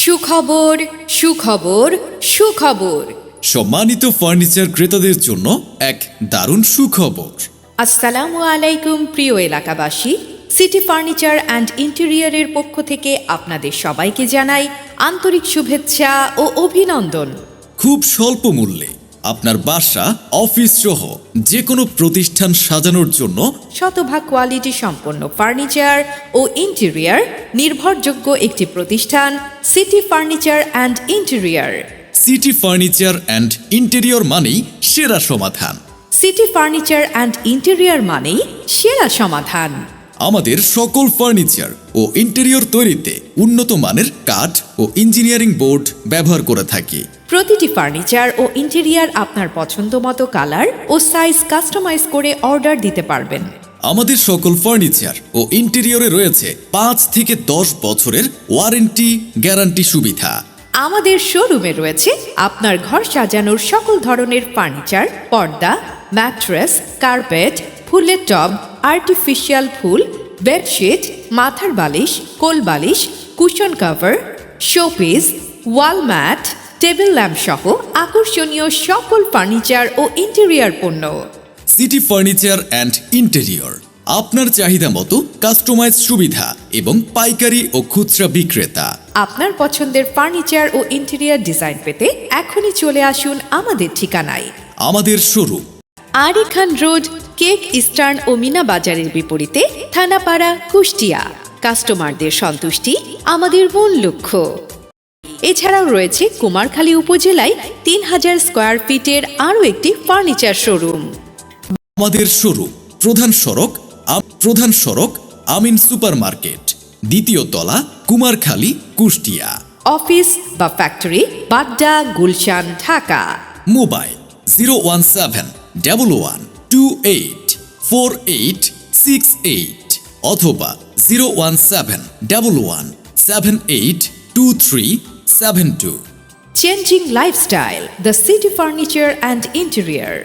সুখবর সুখবর সুখবর। সম্মানিত ফার্নিচার ক্রেতাদের জন্য এক দারুণ সুখবর। আসসালামু আলাইকুম প্রিয় এলাকাবাসী, সিটি ফার্নিচার অ্যান্ড ইন্টেরিয়রের পক্ষ থেকে আপনাদের সবাইকে জানাই আন্তরিক শুভেচ্ছা ও অভিনন্দন। খুব স্বল্প মূল্যে আপনার বাসা, অফিস সহ যে কোনো প্রতিষ্ঠান সাজানোর জন্য শতভাগ কোয়ালিটি সম্পন্ন ফার্নিচার ও ইন্টেরিয়র নির্ভরযোগ্য একটি প্রতিষ্ঠান city furniture and interior. City furniture and interior মানেই সেরা সমাধান। সিটি ফার্নিচার অ্যান্ড ইন্টেরিয়র মানেই সেরা সমাধান। আমাদের সকল ফার্নিচার ও ইন্টেরিয়র তৈরিতে উন্নত মানের কাঠ ও ইঞ্জিনিয়ারিং বোর্ড ব্যবহার করে থাকি। প্রতিটি ফার্নিচার ও ইন্টেরিয়র আপনার পছন্দ মতো কালার ও সাইজ কাস্টমাইজ করে অর্ডার দিতে পারবেন। আমাদের সকল ফার্নিচার ও ইন্টেরিয়রে রয়েছে 5 থেকে 10 বছরের ওয়ারেন্টি গ্যারান্টি সুবিধা। আমাদের শোরুমে রয়েছে আপনার ঘর সাজানোর সকল ধরনের ফার্নিচার, পর্দা, ম্যাট্রেস, কার্পেট, ফুলের টব, আর্টিফিশিয়াল ফুল, বেডশিট, মাথার বালিশ, কোল বালিশ, কুশন কভার, শোপিস, ওয়াল ম্যাট, টেবিল ল্যাম্প সহ আকর্ষণীয় সকল ফার্নিচার ও ইন্টেরিয়র পণ্য। সিটি ফার্নিচার অ্যান্ড ইন্টেরিয়র আপনার চাহিদা মতো কাস্টমাইজ সুবিধা এবং পাইকারি ও খুচরা বিক্রেতা। আপনার পছন্দের ফার্নিচার ও ইন্টেরিয়র ডিজাইন পেতে এখনই চলে আসুন আমাদের ঠিকানায়। আমাদের শোরুম আরি খান রোড, কেক ইস্টার্ন ও মিনা বাজারের বিপরীতে, থানাপাড়া, কুষ্টিয়া। কাস্টমারদের সন্তুষ্টি আমাদের মূল লক্ষ্য। এছাড়াও রয়েছে কুমারখালী উপজেলায় 3000 স্কয়ার ফিটের আরও একটি ফার্নিচার শোরুম। আমাদের শোরুম প্রধান সড়ক আমিন সুপারমার্কেট, দ্বিতীয় তলা, কুমারখালী, কুষ্টিয়া। অফিস বা ফ্যাক্টরি বাড্ডা, গুলশান, ঢাকা। মোবাইল 01711284868 অথবা 01711782372। Changing lifestyle, the City Furniture and Interior.